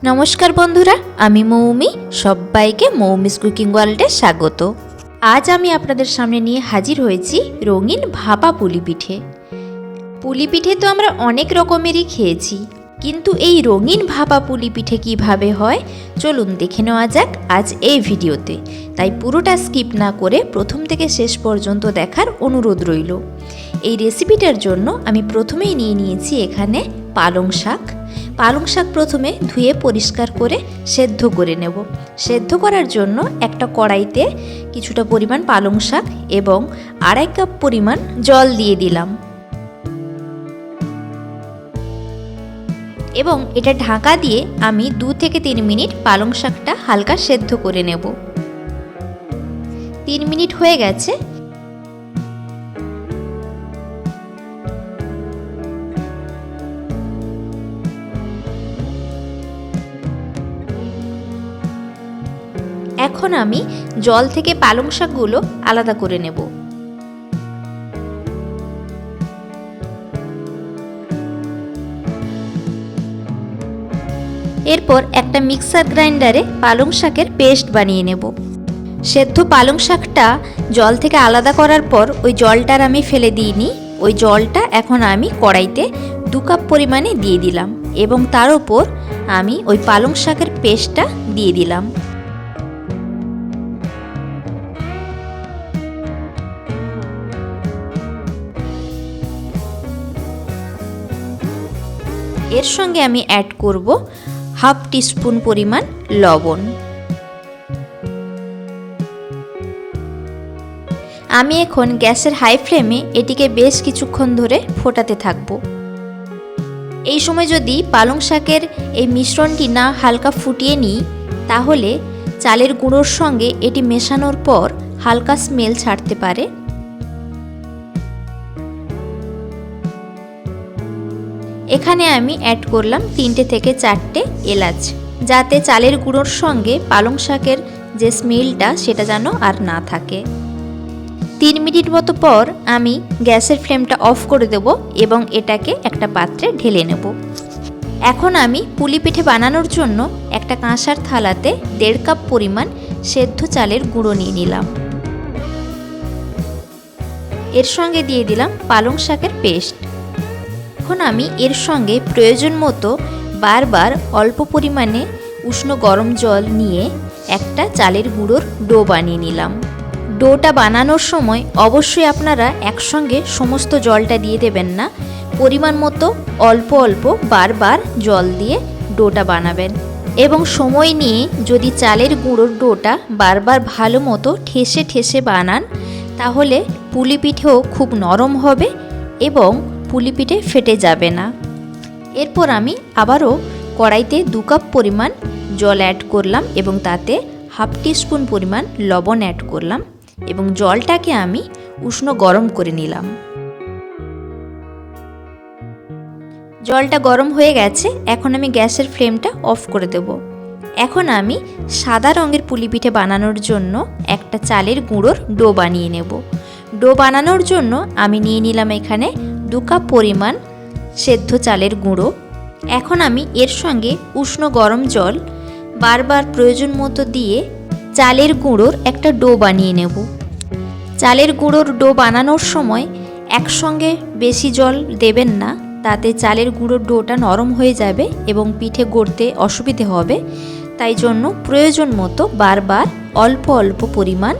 নমস্কার বন্ধুরা, আমি মৌমি। সবাইকে মৌমিস কুকিং ওয়ার্ল্ডে স্বাগত। আজ আমি আপনাদের সামনে নিয়ে হাজির হয়েছি রঙিন ভাপা পুলি পিঠে। পুলি পিঠে তো আমরা অনেক রকমেরই খেয়েছি, কিন্তু এই রঙিন ভাপা পুলি পিঠে কীভাবে হয় চলুন দেখে নেওয়া যাক আজ এই ভিডিওতে। তাই পুরোটা স্কিপ না করে প্রথম থেকে শেষ পর্যন্ত দেখার অনুরোধ রইল। এই রেসিপিটার জন্য আমি প্রথমেই নিয়ে নিয়েছি এখানে পালং শাক। পালং শাক প্রথমে ধুয়ে পরিষ্কার করে সেদ্ধ করে নেব। সেদ্ধ করার জন্য একটা কড়াইতে কিছুটা পরিমাণ পালং শাক এবং 2.5 কাপ পরিমাণ জল দিয়ে দিলাম এবং এটা ঢাকা দিয়ে আমি 2 থেকে 3 মিনিট পালং শাকটা হালকা সেদ্ধ করে নেব। 3 মিনিট হয়ে গেছে। এখন আমি জল থেকে পালং শাকগুলো আলাদা করে নেব। এরপর একটা মিক্সার গ্রাইন্ডারে পালং শাকের পেস্ট বানিয়ে নেব। সেদ্ধ পালং শাকটা জল থেকে আলাদা করার পর ওই জলটার আমি ফেলে দিইনি। ওই জলটা এখন আমি কড়াইতে 2 কাপ পরিমাণে দিয়ে দিলাম এবং তার উপর আমি ওই পালং শাকের পেস্টটা দিয়ে দিলাম। এর সঙ্গে আমি অ্যাড করব 1/2 টিস্পুন পরিমাণ লবণ। আমি এখন গ্যাসের হাই ফ্লেমে এটিকে বেশ কিছুক্ষণ ধরে ফোটাতে থাকব। এই সময় যদি পালং শাকের এই মিশ্রণটি না হালকা ফুটিয়ে নিই, তাহলে চালের গুঁড়োর সঙ্গে এটি মেশানোর পর হালকা স্মেল ছাড়তে পারে। এখানে আমি অ্যাড করলাম 3 থেকে 4টে এলাচ, যাতে চালের গুঁড়োর সঙ্গে পালং শাকের যে স্মেলটা সেটা যেন আর না থাকে। 3 মিনিট মতো পর আমি গ্যাসের ফ্লেমটা অফ করে দেব এবং এটাকে একটা পাত্রে ঢেলে নেব। এখন আমি পুলি পিঠে বানানোর জন্য একটা কাঁসার থালাতে 1.5 কাপ পরিমাণ সেদ্ধ চালের গুঁড়ো নিয়ে নিলাম। এর সঙ্গে দিয়ে দিলাম পালং শাকের পেস্ট। এখন আমি এর সঙ্গে প্রয়োজন মতো বারবার অল্প পরিমাণে উষ্ণ গরম জল নিয়ে একটা চালের গুঁড়োর ডো বানিয়ে নিলাম। ডোটা বানানোর সময় অবশ্যই আপনারা একসঙ্গে সমস্ত জলটা দিয়ে দেবেন না, পরিমাণ মতো অল্প অল্প বারবার জল দিয়ে ডোটা বানাবেন এবং সময় নিয়ে যদি চালের গুঁড়োর ডোটা বারবার ভালো মতো ঠেসে ঠেসে বানান, তাহলে পুলি পিঠেও খুব নরম হবে এবং পুলি পিঠে ফেটে যাবে না। এরপর আমি আবারও কড়াইতে 2 কাপ পরিমাণ জল অ্যাড করলাম এবং তাতে 1/2 টিস্পুন পরিমাণ লবণ অ্যাড করলাম এবং জলটাকে আমি উষ্ণ গরম করে নিলাম। জলটা গরম হয়ে গেছে। এখন আমি গ্যাসের ফ্লেমটা অফ করে দেব। এখন আমি সাদা রঙের পুলি পিঠে বানানোর জন্য একটা চালের গুঁড়োর ডো বানিয়ে নেব। ডো বানানোর জন্য আমি নিয়ে নিলাম এখানে 2 কাপ পরিমাণ সেদ্ধ চালের গুঁড়ো। এখন আমি এর সঙ্গে উষ্ণ গরম জল বারবার প্রয়োজন মতো দিয়ে চালের গুঁড়োর একটা ডো বানিয়ে নেব। চালের গুঁড়োর ডো বানানোর সময় একসঙ্গে বেশি জল দেবেন না, তাতে চালের গুঁড়োর ডোটা নরম হয়ে যাবে এবং পিঠে গড়তে অসুবিধে হবে। তাই জন্য প্রয়োজন মতো বারবার অল্প অল্প পরিমাণ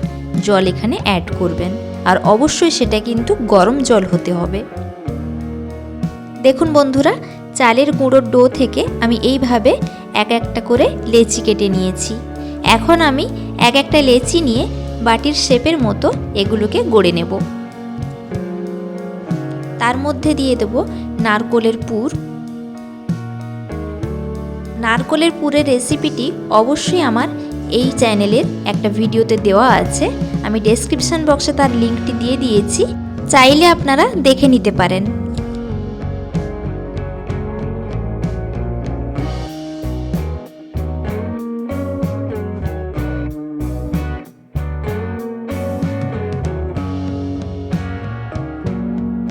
জল এখানে অ্যাড করবেন, আর অবশ্যই সেটা কিন্তু গরম জল হতে হবে। দেখুন বন্ধুরা, চালের গুঁড়োর ডো থেকে আমি এইভাবে এক একটা করে লেচি কেটে নিয়েছি। এখন আমি এক একটা লেচি নিয়ে বাটির শেপের মতো এগুলোকে গড়ে নেব। তার মধ্যে দিয়ে দেব নারকোলের পুর। নারকোলের পুরের রেসিপিটি অবশ্যই আমার এই চ্যানেলের একটা ভিডিওতে দেওয়া আছে। আমি ডেসক্রিপশন বক্সে তার লিঙ্কটি দিয়ে দিয়েছি, চাইলে আপনারা দেখে নিতে পারেন।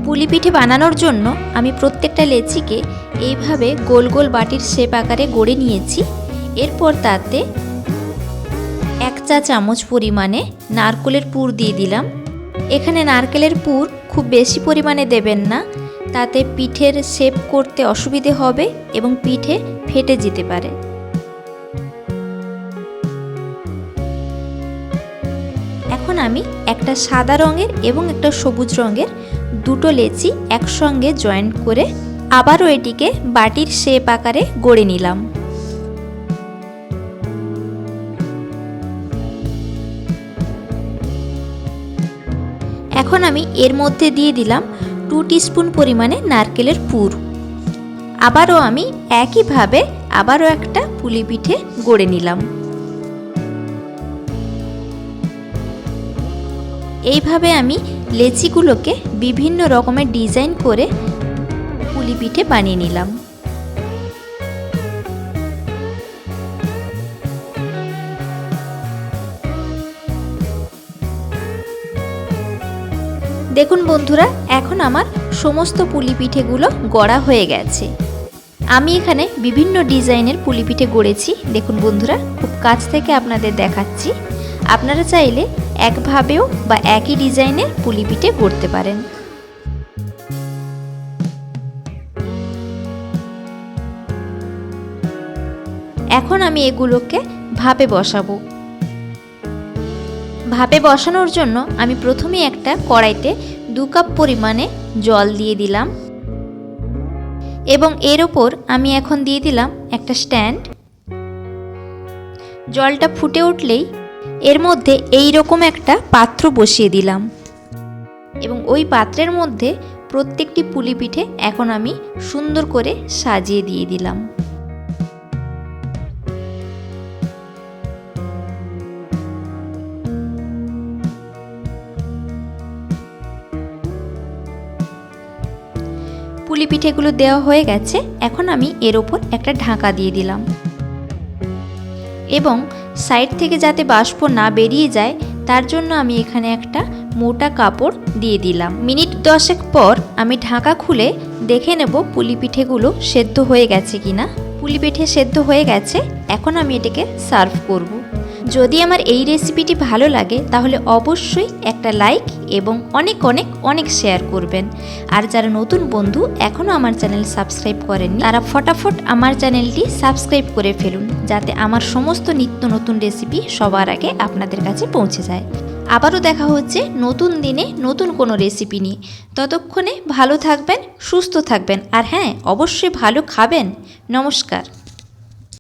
পুলি পিঠে বানানোর জন্য আমি প্রত্যেকটা লেচিকে এইভাবে গোল গোল বাটির শেপ আকারে গড়ে নিয়েছি। এরপর তাতে 1 চা চামচ পরিমাণে নারকেলের পুর দিয়ে দিলাম। এখানে নারকেলের পুর খুব বেশি পরিমাণে দেবেন না, তাতে পিঠের শেপ করতে অসুবিধে হবে এবং পিঠে ফেটে যেতে পারে। এখন আমি একটা সাদা রঙের এবং একটা সবুজ রঙের দুটো লেচি একসঙ্গে জয়েন্ট করে আবারও এটিকে বাটির শেপ আকারে গড়ে নিলাম। এখন আমি এর মধ্যে দিয়ে দিলাম 2 টিস্পুন পরিমাণে নারকেলের পুর। আবারও আমি একইভাবে আবারও একটা পুলি পিঠে গড়ে নিলাম। এইভাবে আমি লেচিগুলোকে বিভিন্ন রকমের ডিজাইন করে পুলি পিঠে বানিয়ে নিলাম। দেখুন বন্ধুরা, এখন আমার সমস্ত পুলি পিঠেগুলো গড়া হয়ে গেছে। আমি এখানে বিভিন্ন ডিজাইনের পুলি পিঠে গড়েছি। দেখুন বন্ধুরা, খুব কাছ থেকে আপনাদের দেখাচ্ছি। আপনারা চাইলে একভাবেও বা একই ডিজাইনের পুলি পিঠে গড়তে পারেন। এখন আমি এগুলোকে ভাপে বসাবো। ভাপে বসানোর জন্য আমি প্রথমে একটা কড়াইতে 2 কাপ পরিমাণে জল দিয়ে দিলাম এবং এর ওপর আমি এখন দিয়ে দিলাম একটা স্ট্যান্ড। জলটা ফুটে উঠলেই এর মধ্যে এই রকম একটা পাত্র বসিয়ে দিলাম এবং ওই পাত্রের মধ্যে প্রত্যেকটি পুলি পিঠে এখন আমি সুন্দর করে সাজিয়ে দিয়ে দিলাম। পুলি পিঠেগুলো দেওয়া হয়ে গেছে। এখন আমি এর ওপর একটা ঢাকা দিয়ে দিলাম এবং সাইড থেকে যাতে বাষ্প না বেরিয়ে যায় তার জন্য আমি এখানে একটা মোটা কাপড় দিয়ে দিলাম। মিনিট 10 পর আমি ঢাকা খুলে দেখে নেব পুলি পিঠেগুলো সেদ্ধ হয়ে গেছে কিনা। পুলি পিঠে সেদ্ধ হয়ে গেছে। এখন আমি এটাকে সার্ভ করব। যদি আমার এই রেসিপিটি ভালো লাগে তাহলে অবশ্যই একটা লাইক এবং অনেক অনেক অনেক শেয়ার করবেন। আর যারা নতুন বন্ধু এখনও আমার চ্যানেল সাবস্ক্রাইব করেননি তারা ফটাফট আমার চ্যানেলটি সাবস্ক্রাইব করে ফেলুন, যাতে আমার সমস্ত নিত্য নতুন রেসিপি সবার আগে আপনাদের কাছে পৌঁছে যায়। আবারও দেখা হচ্ছে নতুন দিনে নতুন কোনো রেসিপি নিয়ে। ততক্ষণে ভালো থাকবেন, সুস্থ থাকবেন, আর হ্যাঁ, অবশ্যই ভালো খাবেন। নমস্কার।